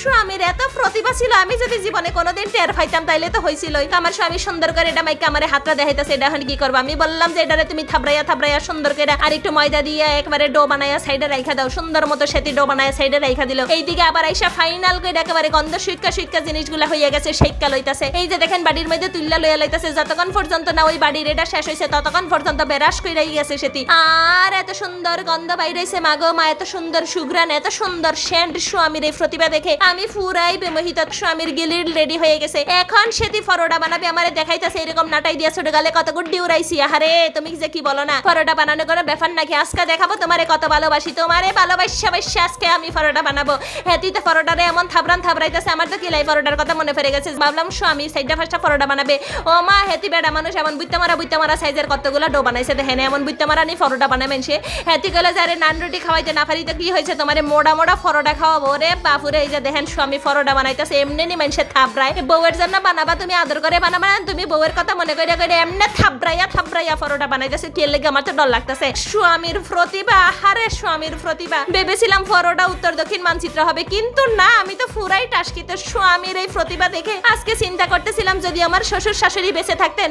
স্বামীর এত প্রতিভা ছিল, আমি যদি জীবনে কোনোদিন টের পাইতাম তাইলে তো হইছিলই। আমার স্বামী সুন্দর করে এটা মাইকা আমার হাতটা দেখাইতেছে, এটা এখন কি করবো? আমি বললাম যে এটারে তুমি থাবড়াইয়া থাবড়াইয়া সুন্দর করে আর একটু ময়দা দিয়ে একবারে ডো বানাইয়া সাইডে রাইখা দাও। সুন্দর মতো সেটি ডো বানাইয়া সাইডে রাইখা দিল। এইদিকে আবার আইসা ফাইনাল করে একেবারে গন্ধ সুইক্কা সুইক্কা জিনিসগুলা হইয়া গেছে, শেক্কা লইতাছে। এই যে দেখেন বাড়ির মধ্যে তুল্লা লইয়া লইতাছে, যতক্ষণ পর্যন্ত না ওই বাড়ির এটা শেষ হইছে ততক্ষণ পর্যন্ত বেরাস কইরাই গেছে সেটি। আর এত সুন্দর গন্ধ বাইরেছে, মাগো মা, এত সুন্দর সুঘ্রাণ, এত সুন্দর সেন্ট স্বামীর এই প্রতিভা দেখে আমি পুরাই বিমোহিত। স্বামীর গিলির রেডি হয়ে গেছে, এখন সেটি পরোটা বানাবে, আমারে দেখাইতেছে এরকম নাটাই দিয়া ছোট গালে কত গুড ডিউরাইছি। আরে তুমি যে কি বলো না, পরোটা বানানো কোনো ব্যাপার নাকি? আজকে দেখাবো তোমারে কত ভালোবাসি, তোমারে ভালোবাসা বাসা আজকে আমি পরোটা বানাবো। হ্যাঁ তুই তো পরোটারে এমন থাবরান থাবরাইতেছে, আমার তো কিলাই পরোটার কথা মনে পড়ে গেছে। ভাবলাম স্বামী সাইডটা ফার্স্টটা পরোটা বানাবে। ও মা, হেতি বেড়া মানুষ এমন বুইতে মারা সাইজের কতগুলো ডো বানাইছে, দেখেন এমন বুইতে মারা নি পরোটা বানাবেন সে। হেতি গেলে যারে নান রুটি খাওয়াইতে না পারি তো কি হয়েছে, তোমারে মোড়া মোড়া পরোটা খাওয়াবো রে বাপুরে। এই যে দেখেন স্বামী পরোটা বানাইতেছে, এমনি নি মানুষে থাবরায়। বউয়ের জন্য বানাবা, তুমি আদর করে বানাবা না, তুমি বউয়ের কথা মনে করে করে এমনি থাবরাইয়া থাবরাইয়া পরোটা বানাইতেছে। কি লেগে আমার তো ডর লাগতেছে। স্বামীর প্রতিভা, হারে স্বামীর প্রতিভা। ভেবেছিলাম পরোটা উত্তর দক্ষিণ মানচিত্র হবে, কিন্তু না, আমি তো পুরাই টাসকিত। স্বামীর এই প্রতিভা দেখে আজকে চিন্তা করতেছিলাম যদি আমার শ্বশুর শাশুড়ি বেঁচে থাকতেন